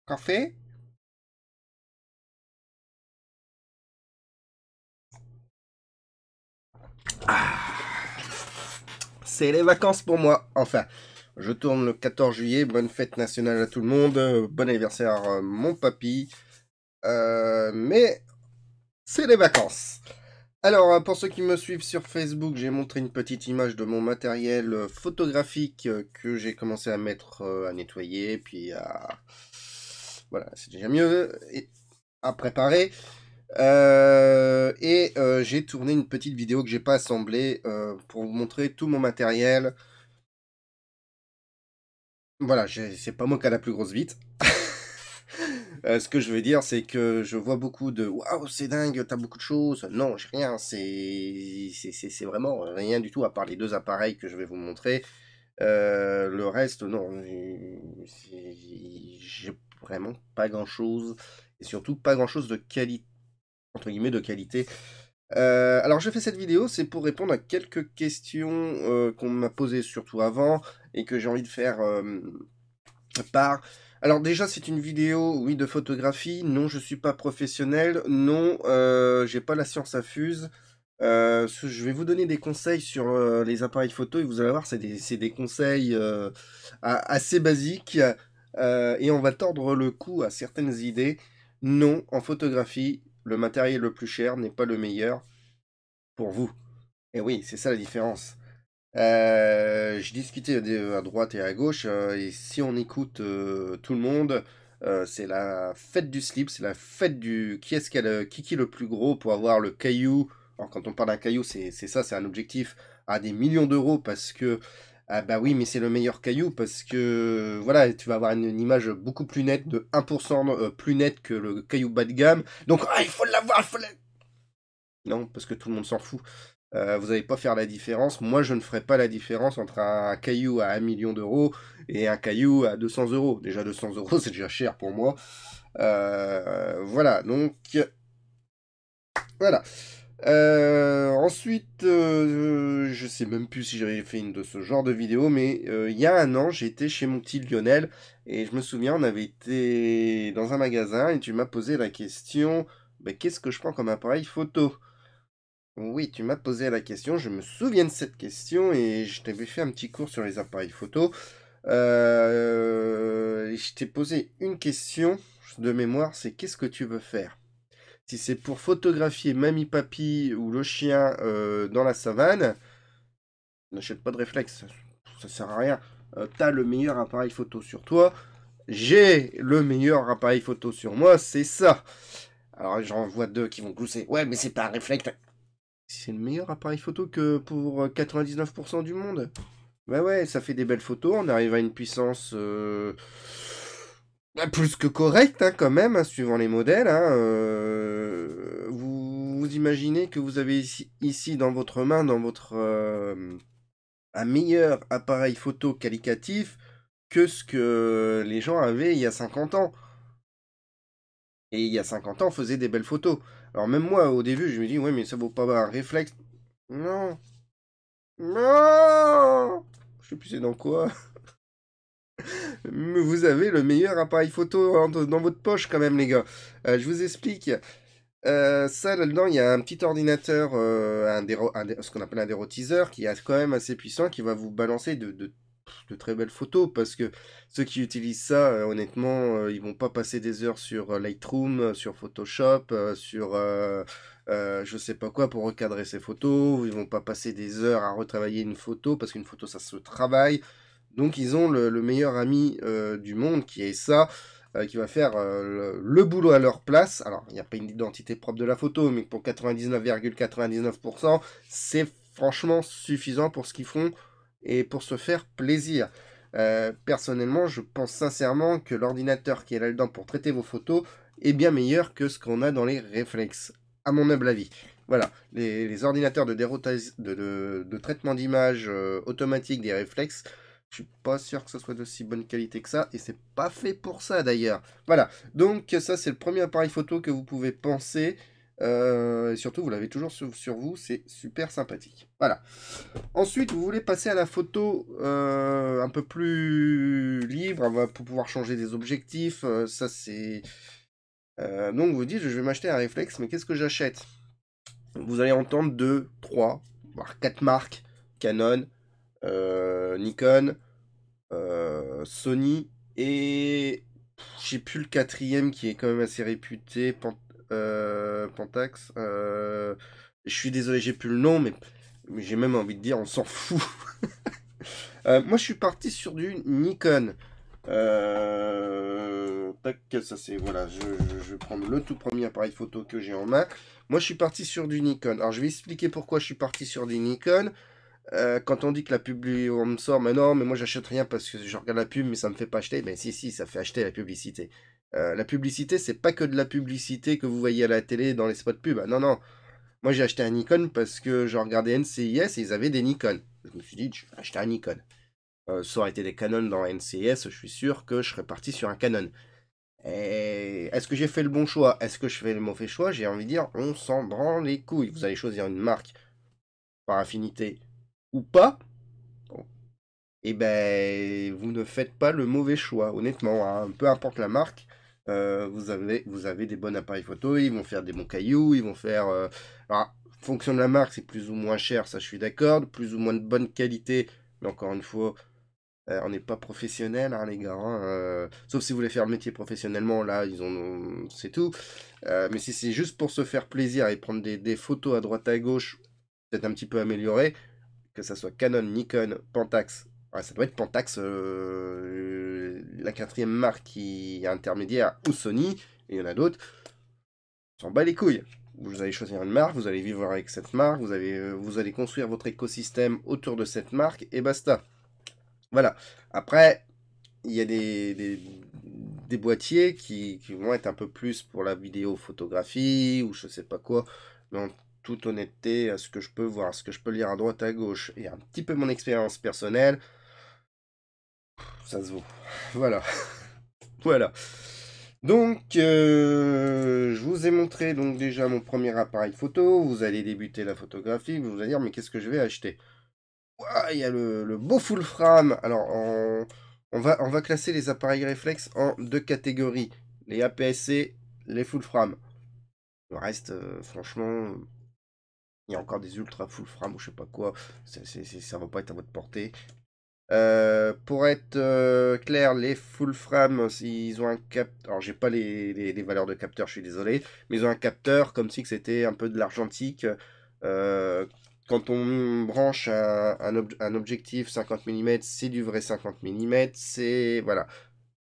Café? C'est les vacances pour moi. Enfin, je tourne le 14 juillet. Bonne fête nationale à tout le monde. Bon anniversaire, mon papy. Mais c'est les vacances. Alors, pour ceux qui me suivent sur Facebook, j'ai montré une petite image de mon matériel photographique que j'ai commencé à mettre à nettoyer, puis à... Voilà, c'est déjà mieux. Et à préparer. J'ai tourné une petite vidéo que j'ai pas assemblée pour vous montrer tout mon matériel. Voilà, c'est pas moi qui a la plus grosse bite. Ce que je veux dire, c'est que je vois beaucoup de waouh, c'est dingue, t'as beaucoup de choses. Non, j'ai rien, c'est vraiment rien du tout à part les deux appareils que je vais vous montrer. Le reste, non, j'ai vraiment pas grand chose et surtout pas grand chose de qualité, entre guillemets, de qualité. Alors, je fais cette vidéo, c'est pour répondre à quelques questions qu'on m'a posées surtout avant et que j'ai envie de faire part. Alors déjà, c'est une vidéo, oui, de photographie. Non, je suis pas professionnel. Non, j'ai pas la science infuse. Je vais vous donner des conseils sur les appareils photo et vous allez voir, c'est des conseils assez basiques et on va tordre le cou à certaines idées. Non, en photographie, le matériel le plus cher n'est pas le meilleur pour vous. Et oui, c'est ça la différence. Je discutais à droite et à gauche, et si on écoute tout le monde, c'est la fête du slip, c'est la fête du qui est le plus gros pour avoir le caillou. Alors quand on parle d'un caillou, c'est ça, c'est un objectif à des millions d'euros parce que ah bah oui, mais c'est le meilleur caillou parce que voilà, tu vas avoir une image beaucoup plus nette de 1% plus nette que le caillou bas de gamme. Donc ah, il faut l'avoir, non, parce que tout le monde s'en fout. Vous n'allez pas faire la différence. Moi, je ne ferai pas la différence entre un caillou à 1 million d'euros et un caillou à 200 euros. Déjà, 200 euros, c'est déjà cher pour moi. Voilà, donc voilà. Ensuite, je sais même plus si j'avais fait une de ce genre de vidéo, mais il y a un an, j'étais chez mon petit Lionel et je me souviens, on avait été dans un magasin et tu m'as posé la question, bah, qu'est-ce que je prends comme appareil photo? Oui, tu m'as posé la question, je me souviens de cette question et je t'avais fait un petit cours sur les appareils photo. Et je t'ai posé une question de mémoire, c'est qu'est-ce que tu veux faire? Si c'est pour photographier Mamie Papy ou le chien dans la savane, n'achète pas de réflexe, ça sert à rien. T'as le meilleur appareil photo sur toi, j'ai le meilleur appareil photo sur moi, c'est ça. Alors j'en vois deux qui vont glousser. Ouais, mais c'est pas un réflexe. C'est le meilleur appareil photo que pour 99% du monde. Bah ouais, ça fait des belles photos, on arrive à une puissance plus que correcte hein, quand même, hein, suivant les modèles. Hein, vous imaginez que vous avez ici dans votre main, dans votre un meilleur appareil photo qualitatif que ce que les gens avaient il y a 50 ans. Et il y a 50 ans, on faisait des belles photos. Alors même moi, au début, je me dis, ouais, mais ça vaut pas un réflexe. Non, non, je sais plus c'est dans quoi. Mais vous avez le meilleur appareil photo dans votre poche quand même, les gars. Je vous explique. Ça, là-dedans, il y a un petit ordinateur, ce qu'on appelle un dérotiseur, qui est quand même assez puissant, qui va vous balancer de très belles photos, parce que ceux qui utilisent ça, honnêtement, ils vont pas passer des heures sur Lightroom, sur Photoshop, sur je sais pas quoi pour recadrer ces photos, ils vont pas passer des heures à retravailler une photo, parce qu'une photo, ça se travaille. Donc ils ont le meilleur ami du monde qui est ça, qui va faire le boulot à leur place. Alors il n'y a pas une identité propre de la photo, mais pour 99,99%, c'est franchement suffisant pour ce qu'ils font et pour se faire plaisir. Personnellement, je pense sincèrement que l'ordinateur qui est là-dedans pour traiter vos photos est bien meilleur que ce qu'on a dans les réflexes, à mon humble avis. Voilà, les ordinateurs de traitement d'image automatique des réflexes, je suis pas sûr que ce soit de si bonne qualité que ça, et c'est pas fait pour ça d'ailleurs. Voilà, donc ça c'est le premier appareil photo que vous pouvez penser Et surtout, vous l'avez toujours sur vous, c'est super sympathique. Voilà. Ensuite, vous voulez passer à la photo un peu plus libre, pour pouvoir changer des objectifs. Ça, c'est... donc, vous dites, je vais m'acheter un réflexe, mais qu'est-ce que j'achète? Vous allez entendre 2, 3, voire 4 marques. Canon, Nikon, Sony, et je sais plus le quatrième qui est quand même assez réputé, Pentax. Je suis désolé, j'ai plus le nom, mais j'ai même envie de dire, on s'en fout. Moi, je suis parti sur du Nikon. Tac, ça c'est, voilà, je vais prendre le tout premier appareil photo que j'ai en main. Moi, je suis parti sur du Nikon. Alors, je vais expliquer pourquoi je suis parti sur du Nikon. Quand on dit que la pub, on me sort, mais non, mais moi j'achète rien parce que je regarde la pub, mais ça me fait pas acheter. Ben si, ça fait acheter la publicité. La publicité, c'est pas que de la publicité que vous voyez à la télé dans les spots pub. Ah, non, non. Moi j'ai acheté un Nikon parce que je regardais NCIS et ils avaient des Nikon. Je me suis dit, je vais acheter un Nikon. Ça aurait été des Canon dans NCIS, je suis sûr que je serais parti sur un Canon. Et est-ce que j'ai fait le bon choix? Est-ce que je fais le mauvais choix? J'ai envie de dire, on s'en branle les couilles. Vous allez choisir une marque par affinité ou pas. Et ben, vous ne faites pas le mauvais choix, honnêtement, hein. Peu importe la marque, vous avez des bons appareils photo, ils vont faire des bons cailloux, ils vont faire... Alors, en fonction de la marque, c'est plus ou moins cher, ça je suis d'accord, plus ou moins de bonne qualité, mais encore une fois, on n'est pas professionnel, hein, les gars, hein, sauf si vous voulez faire le métier professionnellement, là, c'est tout. Mais si c'est juste pour se faire plaisir et prendre des photos à droite à gauche, peut-être un petit peu améliorées, que ça soit Canon, Nikon, Pentax. Ouais, ça doit être Pentax, la quatrième marque qui est intermédiaire, ou Sony, et il y en a d'autres. On s'en bat les couilles. Vous allez choisir une marque, vous allez vivre avec cette marque, vous allez construire votre écosystème autour de cette marque, et basta. Voilà. Après, il y a des boîtiers qui vont être un peu plus pour la vidéo photographie, ou je sais pas quoi, mais en toute honnêteté, à ce que je peux voir, à ce que je peux lire à droite à gauche, et un petit peu mon expérience personnelle, ça se vaut. Voilà. Voilà. Donc, je vous ai montré donc déjà mon premier appareil photo. Vous allez débuter la photographie. Vous allez dire, mais qu'est-ce que je vais acheter? Ouah, il y a le beau full frame. Alors, on va classer les appareils réflexes en deux catégories. Les APS-C, les full frame. Le reste, franchement, il y a encore des ultra full frame ou je sais pas quoi. Ça va pas être à votre portée. Pour être clair, les full frame, ils ont un capteur. Alors, j'ai pas les valeurs de capteur, je suis désolé, mais ils ont un capteur comme si c'était un peu de l'argentique. Quand on branche un objectif 50 mm, c'est du vrai 50 mm. C'est voilà,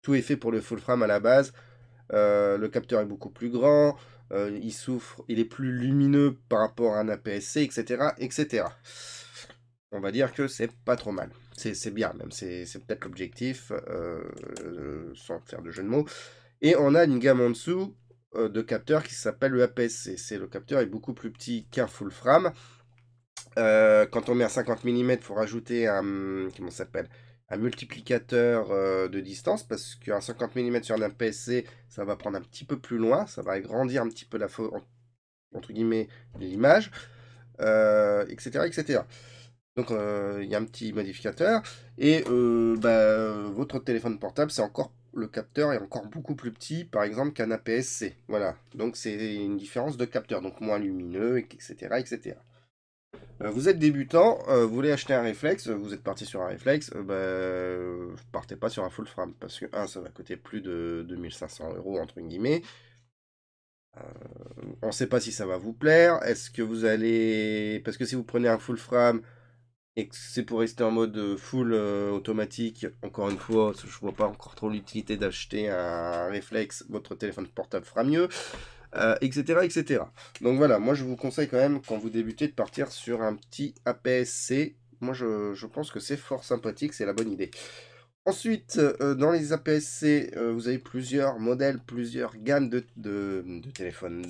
tout est fait pour le full frame à la base. Le capteur est beaucoup plus grand. Il souffre, il est plus lumineux par rapport à un APS-C, etc., etc. On va dire que c'est pas trop mal. C'est bien, même. C'est peut-être l'objectif, sans faire de jeu de mots. Et on a une gamme en dessous de capteurs qui s'appelle le APS-C. Le capteur est beaucoup plus petit qu'un full frame. Quand on met un 50 mm, il faut rajouter comment ça s'appelle, un multiplicateur de distance, parce qu'un 50 mm sur un APS-C, ça va prendre un petit peu plus loin, ça va agrandir un petit peu entre guillemets, l'image, etc., etc. Donc il y a un petit modificateur. Et votre téléphone portable, c'est encore, le capteur est encore beaucoup plus petit, par exemple, qu'un APS-C. Voilà. Donc c'est une différence de capteur, donc moins lumineux, etc., etc. Vous êtes débutant, vous voulez acheter un réflexe, vous êtes parti sur un réflexe, partez pas sur un full frame, parce que ça va coûter plus de 2500 € entre guillemets. On ne sait pas si ça va vous plaire. Est-ce que vous allez... Parce que si vous prenez un full frame et que c'est pour rester en mode full automatique, encore une fois, je vois pas encore trop l'utilité d'acheter un réflexe, votre téléphone portable fera mieux, etc., etc. Donc voilà, moi je vous conseille quand même, quand vous débutez, de partir sur un petit APS-C. Moi je pense que c'est fort sympathique, c'est la bonne idée. Ensuite, dans les APS-C, vous avez plusieurs modèles, plusieurs gammes de téléphones,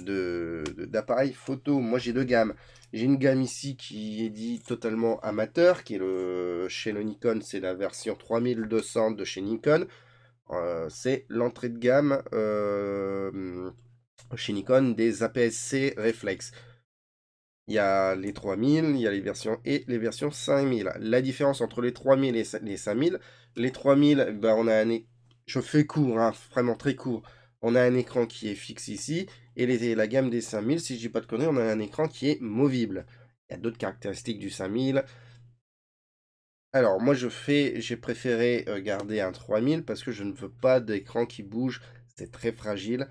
d'appareils photo. Moi, j'ai deux gammes. J'ai une gamme ici qui est dit totalement amateur, qui est chez le Nikon, c'est la version 3200 de chez Nikon. C'est l'entrée de gamme chez Nikon des APS-C réflexes. Il y a les 3000, il y a les versions et les versions 5000. La différence entre les 3000 et les 5000, les 3000, bah, on a je fais court, hein, vraiment très court. On a un écran qui est fixe ici, et la gamme des 5000, si je dis pas de conneries, on a un écran qui est movible. Il y a d'autres caractéristiques du 5000. Alors, moi, j'ai préféré garder un 3000 parce que je ne veux pas d'écran qui bouge. C'est très fragile.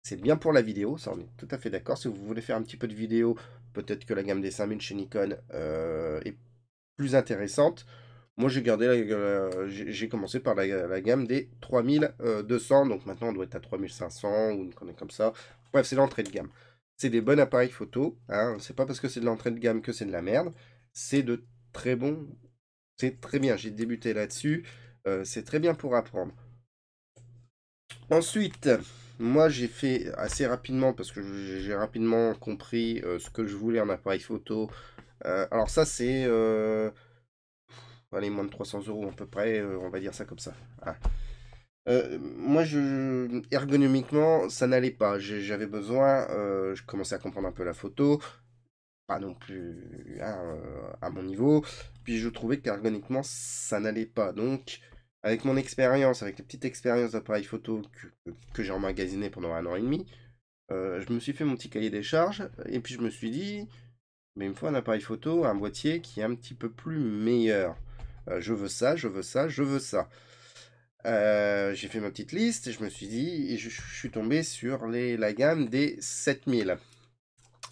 C'est bien pour la vidéo, ça on est tout à fait d'accord. Si vous voulez faire un petit peu de vidéo, peut-être que la gamme des 5000 chez Nikon est plus intéressante. Moi, j'ai commencé par la gamme des 3200. Donc maintenant, on doit être à 3500 ou une connerie comme ça. Bref, c'est l'entrée de gamme. C'est des bons appareils photo. Hein. C'est pas parce que c'est de l'entrée de gamme que c'est de la merde. C'est de très bons. C'est très bien. J'ai débuté là-dessus. C'est très bien pour apprendre. Ensuite, moi j'ai fait assez rapidement parce que j'ai rapidement compris ce que je voulais en appareil photo. Alors ça c'est allez, moins de 300 € à peu près, on va dire ça comme ça. Ah. Moi ergonomiquement ça n'allait pas. J'avais besoin, je commençais à comprendre un peu la photo, pas non plus hein, à mon niveau. Puis je trouvais qu'ergonomiquement ça n'allait pas. Donc avec mon expérience, avec les petites expériences d'appareil photo que j'ai emmagasiné pendant 1 an et demi, je me suis fait mon petit cahier des charges et puis je me suis dit, mais il me faut un appareil photo, un boîtier qui est un petit peu plus meilleur. Je veux ça, je veux ça, je veux ça. J'ai fait ma petite liste et je me suis dit, et je suis tombé sur la gamme des 7000.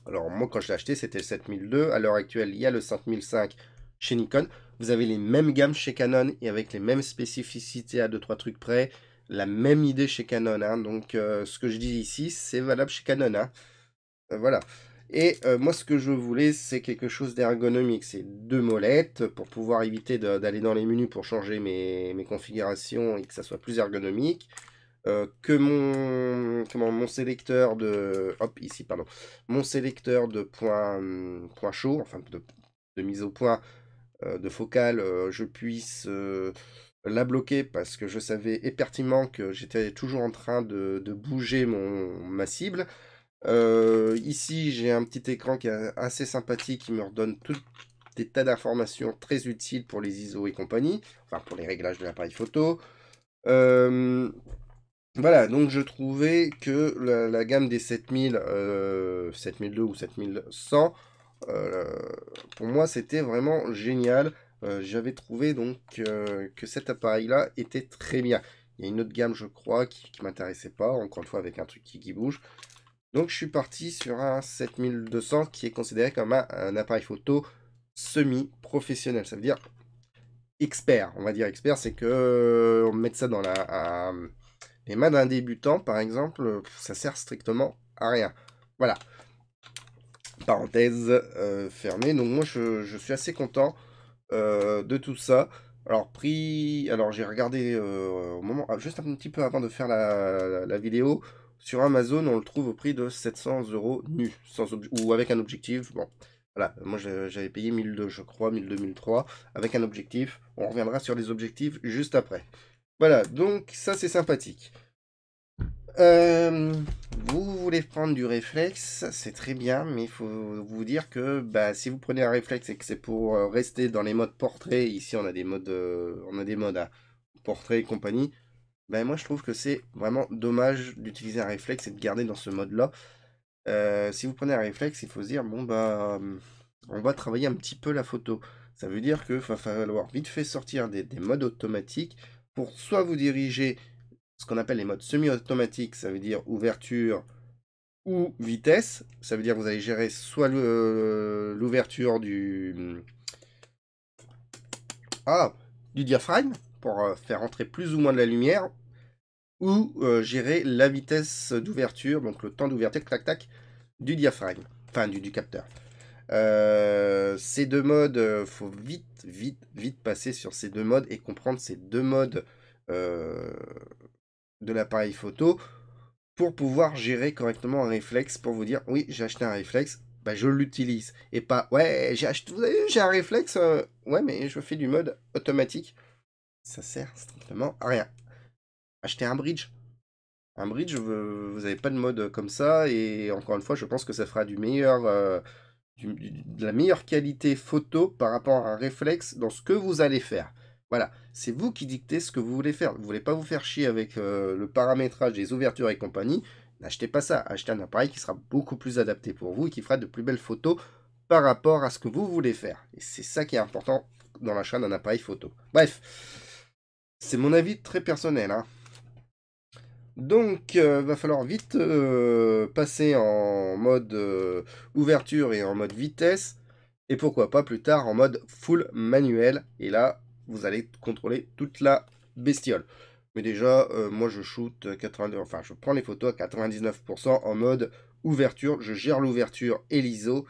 Alors moi quand je l'ai acheté c'était le 7002, à l'heure actuelle il y a le 5005 chez Nikon. Vous avez les mêmes gammes chez Canon et avec les mêmes spécificités à 2-3 trucs près, la même idée chez Canon. Hein. Donc ce que je dis ici c'est valable chez Canon. Hein. Voilà. Et moi ce que je voulais c'est quelque chose d'ergonomique, c'est 2 molettes pour pouvoir éviter d'aller dans les menus pour changer mes configurations et que ça soit plus ergonomique. Que mon sélecteur de hop ici pardon mon sélecteur de point chaud enfin de mise au point de focale je puisse la bloquer parce que je savais pertinemment que j'étais toujours en train de bouger ma cible. Ici j'ai un petit écran qui est assez sympathique qui me redonne tout des tas d'informations très utiles pour les ISO et compagnie, enfin pour les réglages de l'appareil photo. Voilà, donc je trouvais que la gamme des 7000, 7002 ou 7100, pour moi c'était vraiment génial. J'avais trouvé donc que cet appareil-là était très bien. Il y a une autre gamme, je crois, qui m'intéressait pas, encore une fois avec un truc qui bouge. Donc je suis parti sur un 7200 qui est considéré comme un appareil photo semi-professionnel. Ça veut dire expert, on va dire expert, c'est que on met ça dans les mains d'un débutant, par exemple, ça sert strictement à rien. Voilà. Parenthèse fermée. Donc moi, je suis assez content de tout ça. Alors, alors j'ai regardé au moment, juste un petit peu avant de faire la vidéo. Sur Amazon, on le trouve au prix de 700 € nu, ou avec un objectif. Bon, voilà, moi j'avais payé 1002, je crois, 1002, 1003, avec un objectif. On reviendra sur les objectifs juste après. Voilà, donc ça c'est sympathique. Euh, Vous voulez prendre du réflexe, c'est très bien, mais il faut vous dire que bah, si vous prenez un réflexe et que c'est pour rester dans les modes portrait, ici on a des modes, hein, portrait et compagnie, bah, moi je trouve que c'est vraiment dommage d'utiliser un réflexe et de garder dans ce mode-là. Si vous prenez un réflexe, il faut se dire, bon bah, on va travailler un petit peu la photo. Ça veut dire qu'il va falloir vite fait sortir des modes automatiques pour soit vous diriger ce qu'on appelle les modes semi-automatiques, ça veut dire ouverture ou vitesse. Ça veut dire que vous allez gérer soit l'ouverture du diaphragme pour faire entrer plus ou moins de la lumière, ou gérer la vitesse d'ouverture, donc le temps d'ouverture, tac tac, du diaphragme, enfin du capteur. Ces deux modes, faut vite passer sur ces deux modes et comprendre ces deux modes de l'appareil photo pour pouvoir gérer correctement un réflexe, pour vous dire, oui, j'ai acheté un réflexe, bah, je l'utilise. Et pas, ouais, vous avez vu, j'ai un réflexe, ouais, mais je fais du mode automatique. Ça sert strictement à rien. Acheter un bridge. Un bridge, vous n'avez pas de mode comme ça, et encore une fois, je pense que ça fera du meilleur, de la meilleure qualité photo par rapport à un réflexe dans ce que vous allez faire. Voilà, c'est vous qui dictez ce que vous voulez faire. Vous voulez pas vous faire chier avec le paramétrage des ouvertures et compagnie, n'achetez pas ça. Achetez un appareil qui sera beaucoup plus adapté pour vous et qui fera de plus belles photos par rapport à ce que vous voulez faire. Et c'est ça qui est important dans l'achat d'un appareil photo. Bref, c'est mon avis très personnel, hein. Donc, va falloir vite passer en mode ouverture et en mode vitesse. Et pourquoi pas plus tard en mode full manuel. Et là, vous allez contrôler toute la bestiole. Mais déjà, moi je shoot 90, enfin je prends les photos à 99% en mode ouverture. Je gère l'ouverture et l'ISO.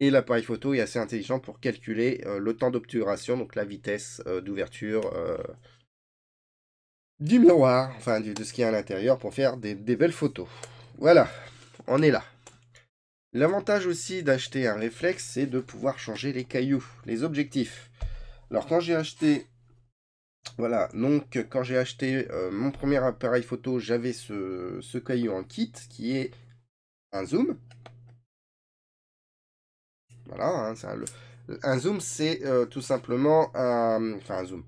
Et l'appareil photo est assez intelligent pour calculer le temps d'obturation, donc la vitesse d'ouverture du miroir, enfin de ce qu'il y a à l'intérieur pour faire des belles photos. Voilà, on est là. L'avantage aussi d'acheter un réflexe, c'est de pouvoir changer les cailloux, les objectifs. Alors quand j'ai acheté, voilà, donc quand j'ai acheté mon premier appareil photo, j'avais ce caillou en kit qui est un zoom. Voilà, hein, un zoom c'est tout simplement un zoom.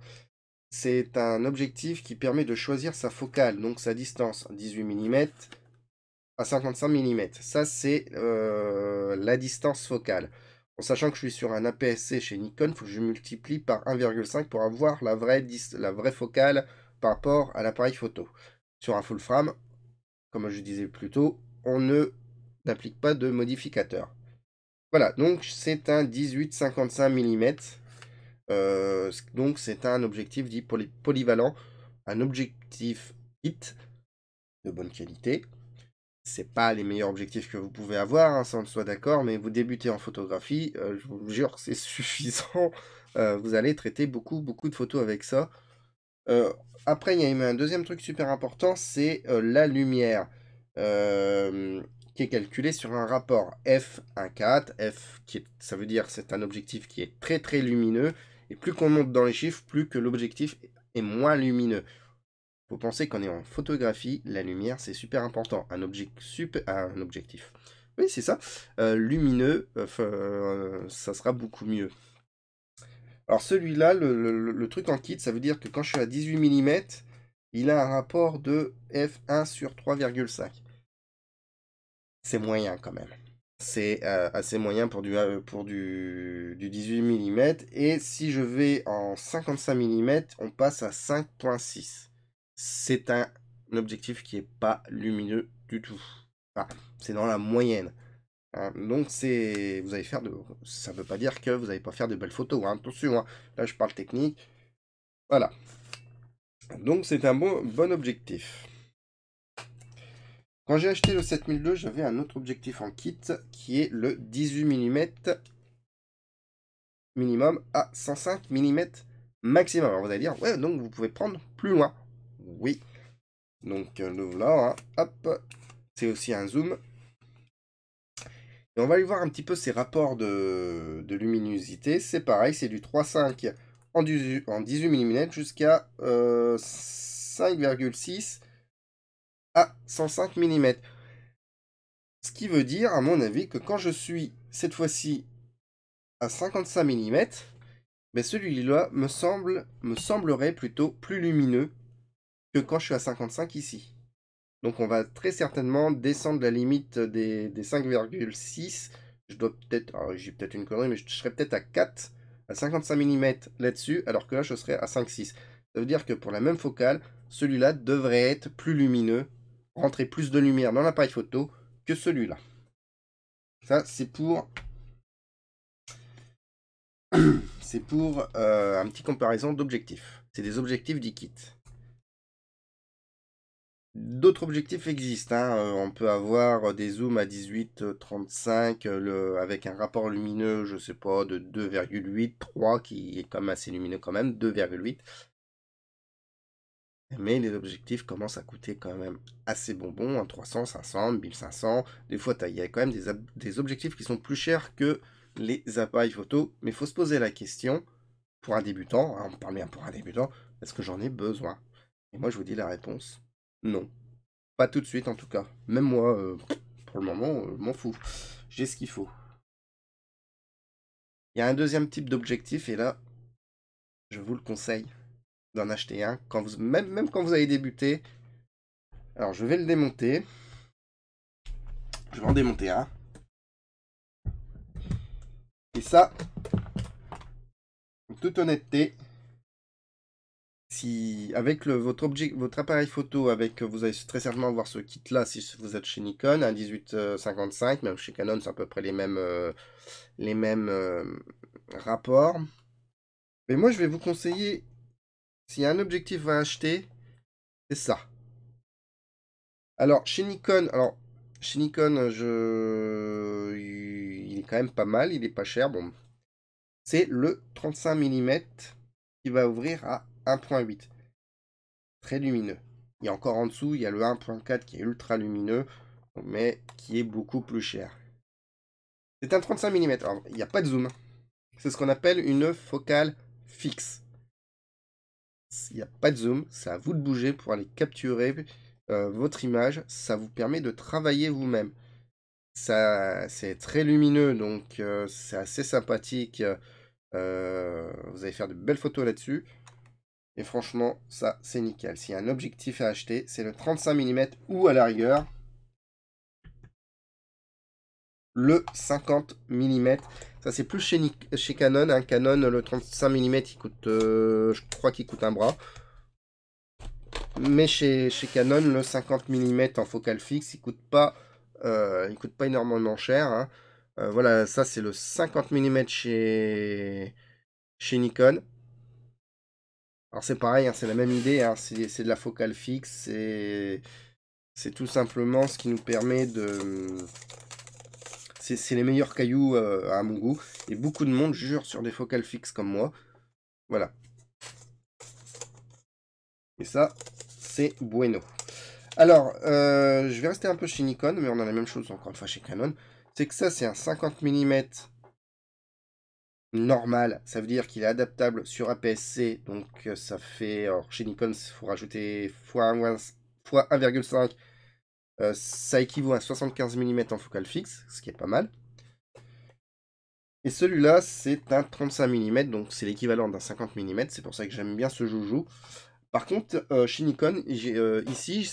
C'est un objectif qui permet de choisir sa focale, donc sa distance, 18 mm à 55 mm. Ça, c'est la distance focale. En sachant que je suis sur un APS-C chez Nikon, il faut que je multiplie par 1,5 pour avoir la vraie focale par rapport à l'appareil photo. Sur un full frame, comme je disais plus tôt, on n'applique pas de modificateur. Voilà, donc c'est un 18-55 mm. Donc c'est un objectif dit polyvalent, un objectif HIT de bonne qualité. C'est pas les meilleurs objectifs que vous pouvez avoir, hein, ça on soit d'accord, mais vous débutez en photographie, je vous jure que c'est suffisant. Vous allez traiter beaucoup de photos avec ça. Heu, Après, il y a un deuxième truc super important, c'est la lumière, qui est calculée sur un rapport f1.4. Ça veut dire c'est un objectif qui est très lumineux, et plus qu'on monte dans les chiffres, plus que l'objectif est moins lumineux. Faut penser qu'on est en photographie, la lumière c'est super important. Un objectif. Oui, c'est ça. Lumineux, ça sera beaucoup mieux. Alors celui-là, le truc en kit, ça veut dire que quand je suis à 18 mm, il a un rapport de f1 sur 3,5. C'est moyen quand même. C'est assez moyen pour du 18 mm. Et si je vais en 55 mm, on passe à 5,6. C'est un objectif qui est pas lumineux du tout. Enfin, c'est dans la moyenne, hein. Donc vous allez faire ça veut pas dire que vous n'allez pas faire de belles photos, hein. Attention, hein. Là je parle technique. Voilà. Donc c'est un bon objectif. Quand j'ai acheté le 7002, j'avais un autre objectif en kit qui est le 18 mm minimum à 105 mm maximum. Alors vous allez dire, ouais, donc vous pouvez prendre plus loin. Oui. Donc le voilà, hein. Hop, c'est aussi un zoom. Et on va aller voir un petit peu ces rapports de luminosité. C'est pareil, c'est du 3,5 en 18 mm jusqu'à 5,6 à 105 mm. Ce qui veut dire, à mon avis, que quand je suis cette fois-ci à 55 mm, mais celui-là me semblerait plutôt plus lumineux que quand je suis à 55 ici. Donc on va très certainement descendre la limite des 5,6. Je dois peut-être, alors j'ai peut-être une connerie, mais je serais peut-être à 4, à 55 mm là-dessus, alors que là je serais à 5,6. Ça veut dire que pour la même focale, celui-là devrait être plus lumineux, rentrer plus de lumière dans l'appareil photo que celui-là. Ça, c'est pour un petit comparaison d'objectifs. C'est des objectifs d'e-kit. D'autres objectifs existent, hein. On peut avoir des zooms à 18-35 avec un rapport lumineux, je sais pas, de 2,8, 3 qui est quand même assez lumineux quand même, 2,8. Mais les objectifs commencent à coûter quand même assez bonbons, hein, 300, 500, 1500. Des fois, il y a quand même des objectifs qui sont plus chers que les appareils photo. Mais il faut se poser la question, pour un débutant, hein, on parle bien pour un débutant, est-ce que j'en ai besoin? Et moi, je vous dis la réponse, non. Pas tout de suite en tout cas. Même moi, pour le moment, m'en fous. J'ai ce qu'il faut. Il y a un deuxième type d'objectif et là, je vous le conseille d'en acheter un. Quand vous, même quand vous avez débuté. Alors je vais le démonter. Je vais en démonter un. Et ça, en toute honnêteté, si avec votre appareil photo, vous allez très certainement avoir ce kit là si vous êtes chez Nikon, un 1855, même chez Canon c'est à peu près les mêmes rapports. Mais moi je vais vous conseiller, s'il y a un objectif à acheter, c'est ça. Alors chez Nikon, il est quand même pas mal, il est pas cher. Bon, c'est le 35 mm qui va ouvrir à 1.8. Très lumineux. Il y a encore en dessous, il y a le 1.4 qui est ultra lumineux, mais qui est beaucoup plus cher. C'est un 35 mm. Alors, il n'y a pas de zoom. C'est ce qu'on appelle une focale fixe. Il n'y a pas de zoom. C'est à vous de bouger pour aller capturer votre image. Ça vous permet de travailler vous-même. C'est très lumineux, donc c'est assez sympathique. Vous allez faire de belles photos là-dessus. Et franchement, ça, c'est nickel. S'il y a un objectif à acheter, c'est le 35 mm ou à la rigueur, le 50 mm. Ça, c'est plus chez Canon. Hein. Canon, le 35 mm, il coûte, je crois qu'il coûte un bras. Mais chez Canon, le 50 mm en focale fixe, il coûte pas énormément cher. Hein. Voilà, ça, c'est le 50 mm chez Nikon. Alors c'est pareil, hein, c'est la même idée, hein, c'est de la focale fixe, c'est tout simplement ce qui nous permet de... C'est les meilleurs cailloux à mon goût, et beaucoup de monde jure sur des focales fixes comme moi, voilà. Et ça, c'est bueno. Alors, je vais rester un peu chez Nikon, mais on a la même chose encore une fois chez Canon, c'est que ça c'est un 50 mm normal, ça veut dire qu'il est adaptable sur APS-C, donc ça fait, alors chez Nikon, il faut rajouter x1,5, ça équivaut à 75 mm en focale fixe, ce qui est pas mal. Et celui-là, c'est un 35 mm, donc c'est l'équivalent d'un 50 mm, c'est pour ça que j'aime bien ce joujou. Par contre, chez Nikon, ici,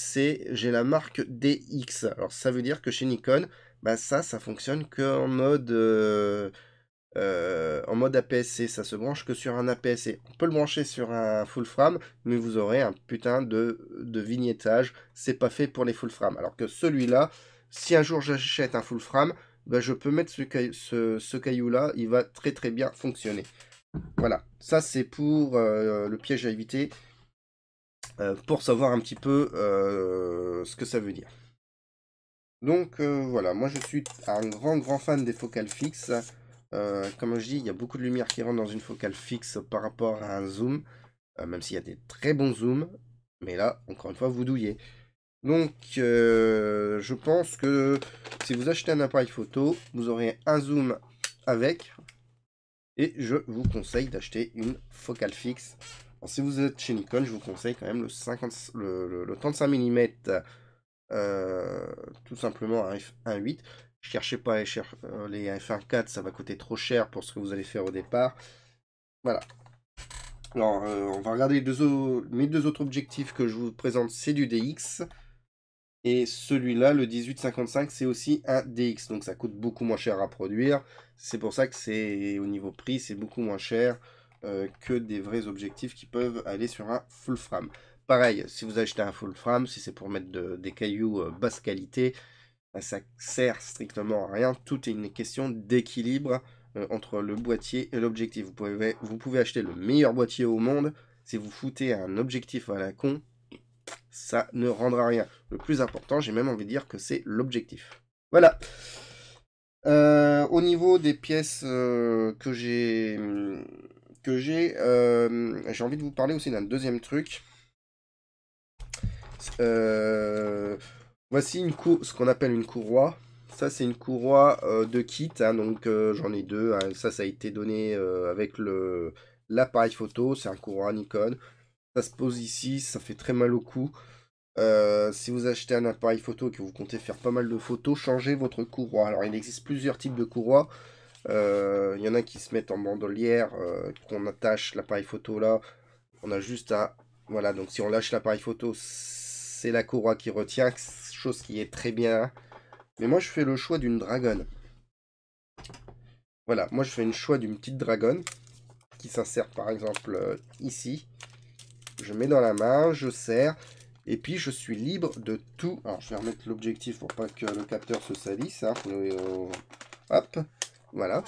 j'ai la marque DX. Alors ça veut dire que chez Nikon, bah, ça fonctionne qu'en mode... en mode APS-C, ça se branche que sur un APS-C. On peut le brancher sur un full frame, mais vous aurez un putain de vignettage. C'est pas fait pour les full frame. Alors que celui-là, si un jour j'achète un full frame, bah, je peux mettre ce caillou-là, il va très très bien fonctionner. Voilà, ça c'est pour le piège à éviter, pour savoir un petit peu ce que ça veut dire. Donc voilà, moi je suis un grand fan des focales fixes. Comme je dis, il y a beaucoup de lumière qui rentre dans une focale fixe par rapport à un zoom, même s'il y a des très bons zooms, mais là, encore une fois, vous douillez. Donc, je pense que si vous achetez un appareil photo, vous aurez un zoom avec, et je vous conseille d'acheter une focale fixe. Alors, si vous êtes chez Nikon, je vous conseille quand même le 35 mm, tout simplement un f1.8. Cherchez pas les f1.4, ça va coûter trop cher pour ce que vous allez faire au départ. Voilà. Alors, on va regarder mes deux autres objectifs que je vous présente, c'est du DX. Et celui-là, le 1855, c'est aussi un DX. Donc ça coûte beaucoup moins cher à produire. C'est pour ça que c'est au niveau prix, c'est beaucoup moins cher que des vrais objectifs qui peuvent aller sur un full frame. Pareil, si vous achetez un full frame, si c'est pour mettre des cailloux basse qualité, ça sert strictement à rien. Tout est une question d'équilibre entre le boîtier et l'objectif. Vous pouvez acheter le meilleur boîtier au monde. Si vous foutez un objectif à la con, ça ne rendra rien. Le plus important, j'ai même envie de dire que c'est l'objectif. Voilà. Au niveau des pièces que j'ai envie de vous parler aussi d'un deuxième truc. Voici ce qu'on appelle une courroie. Ça, c'est une courroie de kit, hein, donc j'en ai deux. Hein. Ça a été donné avec l'appareil photo. C'est un courroie Nikon. Ça se pose ici, ça fait très mal au cou. Si vous achetez un appareil photo et que vous comptez faire pas mal de photos, changez votre courroie. Alors, il existe plusieurs types de courroies. Il y en a qui se mettent en bandolière, qu'on attache l'appareil photo là. On a juste à... Voilà, donc si on lâche l'appareil photo, c'est la courroie qui retient, chose qui est très bien. Mais moi, je fais le choix d'une dragonne. Voilà, moi, je fais une choix d'une petite dragonne qui s'insère par exemple ici. Je mets dans la main, je serre. Et puis, je suis libre de tout. Alors, je vais remettre l'objectif pour pas que le capteur se salisse. Hein. Hop, voilà.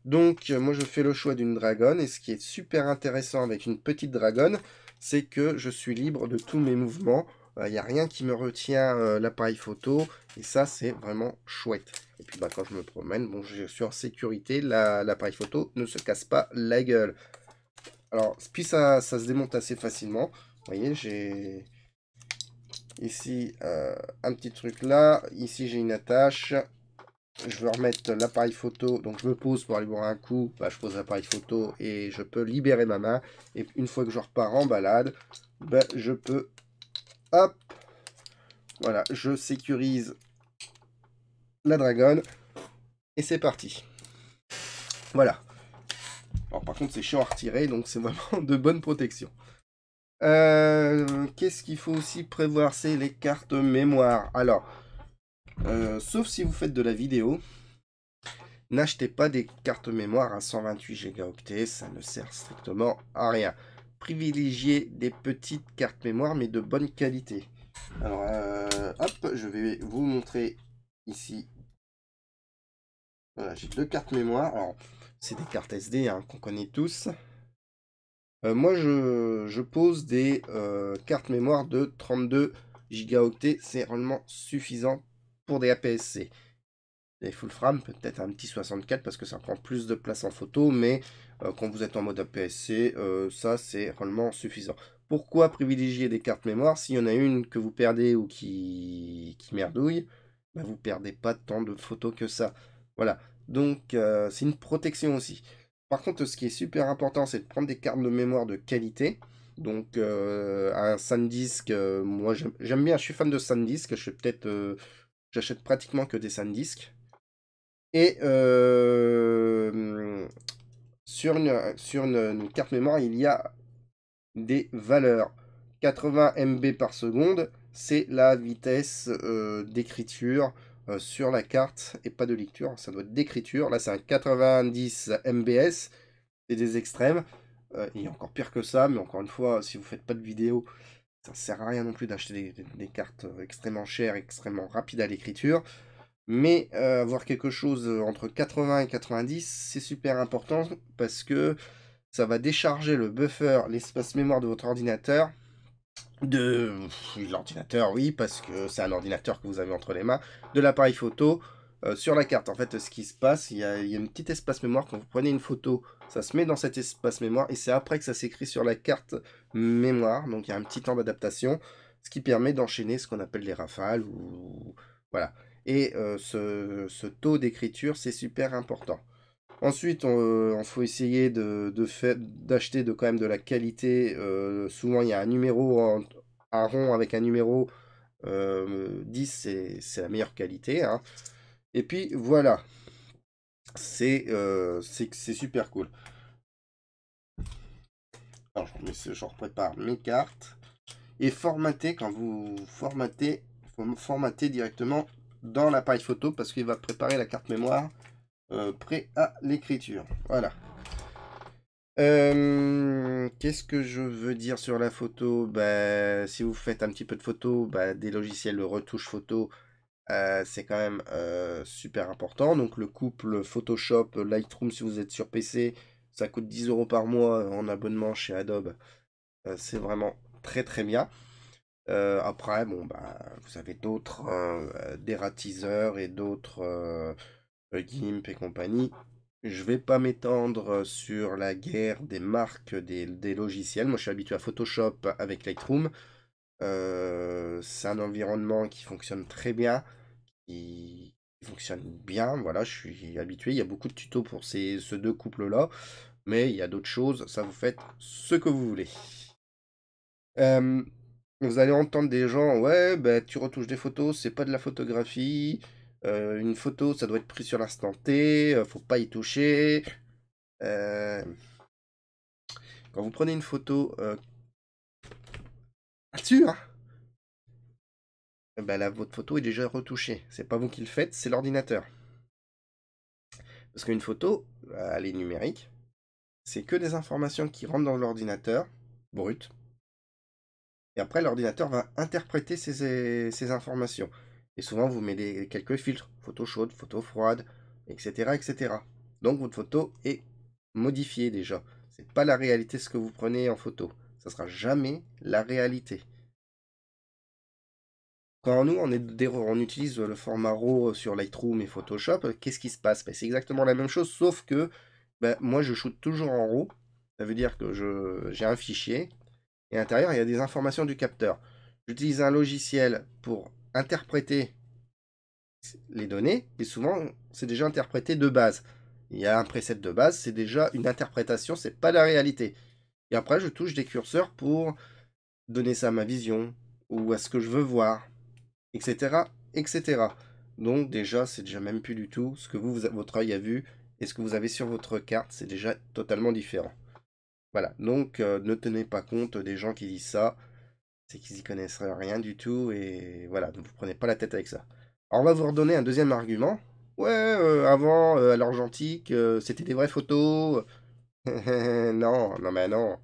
Donc, moi, je fais le choix d'une dragonne. Et ce qui est super intéressant avec une petite dragonne, c'est que je suis libre de tous mes mouvements. Il n'y a rien qui me retient l'appareil photo. Et ça, c'est vraiment chouette. Et puis, bah, quand je me promène, bon, je suis en sécurité. L'appareil photo ne se casse pas la gueule. Alors, puis ça se démonte assez facilement. Vous voyez, j'ai ici un petit truc là. Ici, j'ai une attache. Je veux remettre l'appareil photo. Donc, je me pose pour aller boire un coup. Bah, je pose l'appareil photo et je peux libérer ma main. Et une fois que je repars en balade, bah, je peux... Hop. Voilà, je sécurise la dragonne. Et c'est parti. Voilà. Alors, par contre, c'est chiant à retirer. Donc, c'est vraiment de bonne protection. Qu'est-ce qu'il faut aussi prévoir? C'est les cartes mémoire. Alors, sauf si vous faites de la vidéo, n'achetez pas des cartes mémoire à 128 Go, ça ne sert strictement à rien. Privilégiez des petites cartes mémoire, mais de bonne qualité. Alors, hop, je vais vous montrer ici. Voilà, j'ai deux cartes mémoire. Alors, c'est des cartes SD hein, qu'on connaît tous. Moi, je pose des cartes mémoire de 32 Go. C'est vraiment suffisant pour des APS-C. Les full frame, peut-être un petit 64 parce que ça prend plus de place en photo, mais quand vous êtes en mode APS-C, ça c'est vraiment suffisant. Pourquoi privilégier des cartes mémoire? S'il y en a une que vous perdez ou qui merdouille, bah, vous perdez pas tant de photos que ça. Voilà, donc c'est une protection aussi. Par contre, ce qui est super important, c'est de prendre des cartes de mémoire de qualité. Donc un SanDisk, moi j'aime bien, je suis fan de SanDisk, j'achète pratiquement que des SanDisk. Et sur une carte mémoire, il y a des valeurs. 80 MB par seconde, c'est la vitesse d'écriture sur la carte et pas de lecture. Ça doit être d'écriture. Là, c'est un 90 MBS. C'est des extrêmes. Il y a encore pire que ça, mais encore une fois, si vous faites pas de vidéo, ça ne sert à rien non plus d'acheter des cartes extrêmement chères, extrêmement rapides à l'écriture. Mais avoir quelque chose entre 80 et 90, c'est super important parce que ça va décharger le buffer, l'espace mémoire de votre ordinateur. De l'ordinateur, oui, parce que c'est un ordinateur que vous avez entre les mains, de l'appareil photo sur la carte. En fait, ce qui se passe, il y a une petite espace mémoire. Quand vous prenez une photo, ça se met dans cet espace mémoire et c'est après que ça s'écrit sur la carte mémoire. Donc il y a un petit temps d'adaptation, ce qui permet d'enchaîner ce qu'on appelle les rafales. Voilà. Et ce taux d'écriture, c'est super important. Ensuite, il faut essayer d'acheter quand même de la qualité. Souvent, il y a un numéro, un rond avec un numéro 10, c'est la meilleure qualité. Hein. Et puis, voilà. C'est super cool. Alors, je prépare mes cartes. Et formater, quand vous formatez, il faut formater directement dans l'appareil photo parce qu'il va préparer la carte mémoire prêt à l'écriture. Voilà. Qu'est-ce que je veux dire sur la photo? Bah, si vous faites un petit peu de photo, bah, des logiciels de retouche photo, c'est quand même super important. Donc le couple Photoshop, Lightroom, si vous êtes sur PC, ça coûte 10 € par mois en abonnement chez Adobe. C'est vraiment très très bien. Après, bon, bah, vous avez d'autres dératiseurs et d'autres GIMP et compagnie. Je vais pas m'étendre sur la guerre des marques des logiciels. Moi, je suis habitué à Photoshop avec Lightroom. C'est un environnement qui fonctionne très bien, qui fonctionne bien. Voilà, je suis habitué. Il y a beaucoup de tutos pour ces deux couples-là, mais il y a d'autres choses. Ça, vous faites ce que vous voulez. Euh, vous allez entendre des gens, ouais, bah, tu retouches des photos, c'est pas de la photographie. Une photo, ça doit être pris sur l'instant T, faut pas y toucher. Euh, Quand vous prenez une photo là-dessus, hein, bah là, votre photo est déjà retouchée. C'est pas vous qui le faites, c'est l'ordinateur. Parce qu'une photo, elle est numérique, c'est que des informations qui rentrent dans l'ordinateur, brut, et après l'ordinateur va interpréter ces informations. Et souvent, vous mettez quelques filtres, photo chaude, photo froide, etc., etc. Donc votre photo est modifiée déjà. C'est pas la réalité ce que vous prenez en photo. Ça sera jamais la réalité. Quand nous, on utilise le format RAW sur Lightroom et Photoshop, qu'est-ce qui se passe? C'est exactement la même chose, sauf que moi, je shoot toujours en RAW. Ça veut dire que j'ai un fichier, et à l'intérieur, il y a des informations du capteur. J'utilise un logiciel pour interpréter les données, et souvent, c'est déjà interprété de base. Il y a un preset de base, c'est déjà une interprétation, c'est pas la réalité. Et après, je touche des curseurs pour donner ça à ma vision, ou à ce que je veux voir, etc., etc. Donc déjà, c'est déjà même plus du tout ce que votre œil a vu et ce que vous avez sur votre carte, c'est déjà totalement différent. Voilà, donc ne tenez pas compte des gens qui disent ça, c'est qu'ils y connaissent rien du tout et voilà, ne vous prenez pas la tête avec ça. Alors on va vous redonner un deuxième argument. Ouais, avant, à l'argentique, c'était des vraies photos. Non, non, mais non.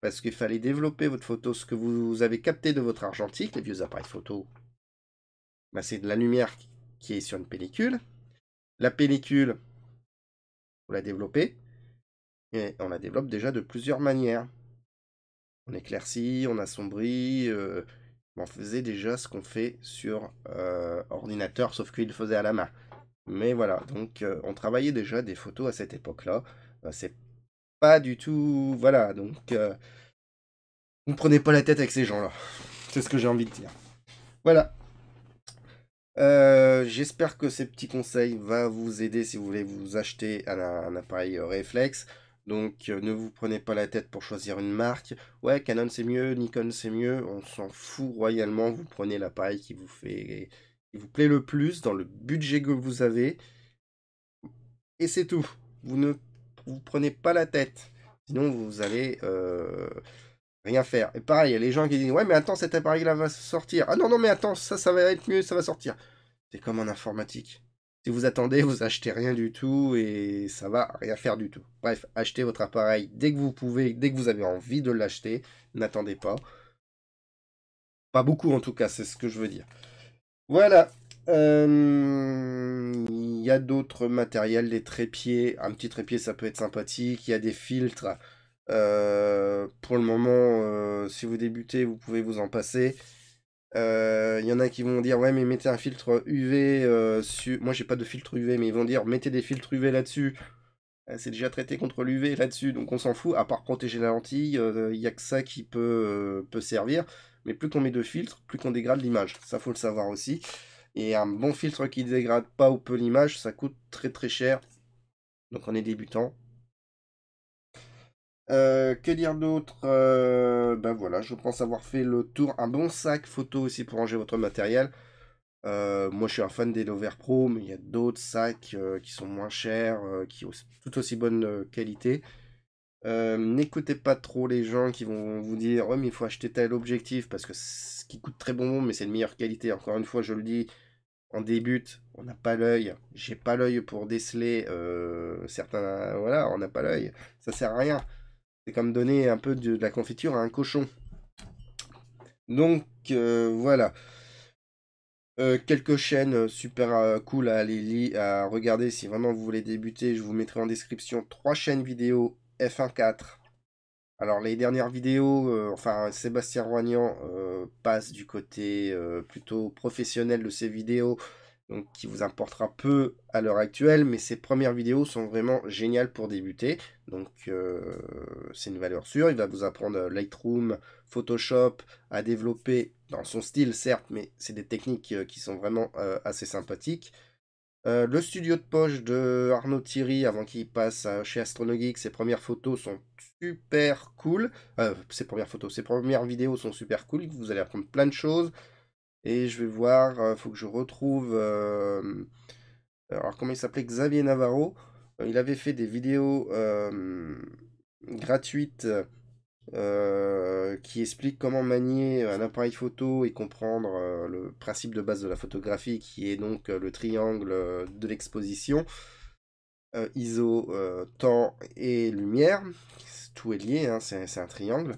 Parce qu'il fallait développer votre photo, ce que vous avez capté de votre argentique, les vieux appareils photo, c'est de la lumière qui est sur une pellicule. La pellicule, vous la développez, et on la développe déjà de plusieurs manières. On éclaircit, on assombrit, on faisait déjà ce qu'on fait sur ordinateur, sauf qu'il le faisait à la main. Mais voilà, donc on travaillait déjà des photos à cette époque-là. C'est pas du tout... Voilà, donc ne prenez pas la tête avec ces gens-là. C'est ce que j'ai envie de dire. Voilà. J'espère que ces petits conseils vont vous aider si vous voulez vous acheter un appareil réflexe. Donc ne vous prenez pas la tête pour choisir une marque. Ouais, Canon c'est mieux, Nikon c'est mieux, on s'en fout royalement. Vous prenez l'appareil qui vous plaît le plus dans le budget que vous avez. Et c'est tout. Vous ne vous prenez pas la tête. Sinon vous allez rien faire. Et pareil, il y a les gens qui disent ouais mais attends cet appareil là va sortir. Ah non non mais attends ça va être mieux, ça va sortir. C'est comme en informatique. Si vous attendez, vous achetez rien du tout et ça va rien faire du tout. Bref, achetez votre appareil dès que vous pouvez, dès que vous avez envie de l'acheter. N'attendez pas. Pas beaucoup en tout cas, c'est ce que je veux dire. Voilà. Il y a d'autres matériels, des trépieds. Un petit trépied, ça peut être sympathique. Il y a des filtres. Pour le moment, si vous débutez, vous pouvez vous en passer. Il y en a qui vont dire ouais mais mettez un filtre UV sur... Moi j'ai pas de filtre UV mais ils vont dire mettez des filtres UV là-dessus. C'est déjà traité contre l'UV là-dessus donc on s'en fout. À part protéger la lentille, il n'y a que ça qui peut servir. Mais plus qu'on met de filtres, plus qu'on dégrade l'image. Ça faut le savoir aussi. Et un bon filtre qui dégrade pas ou peu l'image, ça coûte très très cher. Donc on est débutant. Que dire d'autre? Ben voilà, je pense avoir fait le tour. Un bon sac photo aussi pour ranger votre matériel. Moi, je suis un fan des Lover Pro, mais il y a d'autres sacs qui sont moins chers, qui ont tout aussi bonne qualité. N'écoutez pas trop les gens qui vont vous dire ouais, mais il faut acheter tel objectif parce que ce qui coûte très bon, mais c'est de meilleure qualité. Encore une fois, je le dis, on débute, on n'a pas l'œil. J'ai pas l'œil pour déceler certains. Voilà, on n'a pas l'œil. Ça sert à rien. C'est comme donner un peu de la confiture à un cochon. Donc voilà. Quelques chaînes super cool à à regarder si vraiment vous voulez débuter. Je vous mettrai en description 3 chaînes vidéo F1.4. Alors les dernières vidéos, enfin Sébastien Roignan passe du côté plutôt professionnel de ses vidéos, donc qui vous importera peu à l'heure actuelle, mais ses premières vidéos sont vraiment géniales pour débuter. Donc c'est une valeur sûre. Il va vous apprendre Lightroom, Photoshop, à développer dans son style certes, mais c'est des techniques qui sont vraiment assez sympathiques. Le studio de poche de Arnaud Thierry, avant qu'il passe chez Astronogeek, ses premières photos sont super cool. Ses premières vidéos sont super cool. Vous allez apprendre plein de choses. Et je vais voir, faut que je retrouve... alors, comment il s'appelait? Xavier Navarro. Il avait fait des vidéos gratuites qui expliquent comment manier un appareil photo et comprendre le principe de base de la photographie, qui est donc le triangle de l'exposition. ISO, temps et lumière. Tout est lié, hein, c'est un triangle.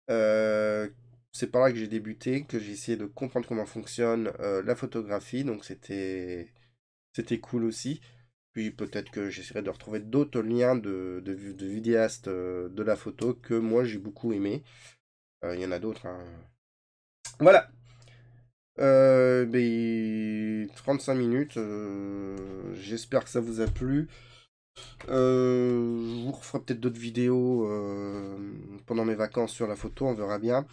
C'est par là que j'ai débuté, que j'ai essayé de comprendre comment fonctionne la photographie, donc c'était cool aussi. Puis peut-être que j'essaierai de retrouver d'autres liens de vidéastes de la photo que moi j'ai beaucoup aimé. Il y en a d'autres, hein. Voilà. 35 minutes. J'espère que ça vous a plu. Je vous referai peut-être d'autres vidéos pendant mes vacances sur la photo, on verra bien.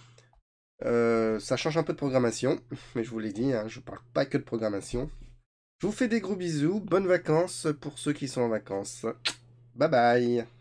Ça change un peu de programmation, mais je vous l'ai dit, hein, je parle pas que de programmation. Je vous fais des gros bisous, bonnes vacances pour ceux qui sont en vacances. Bye bye.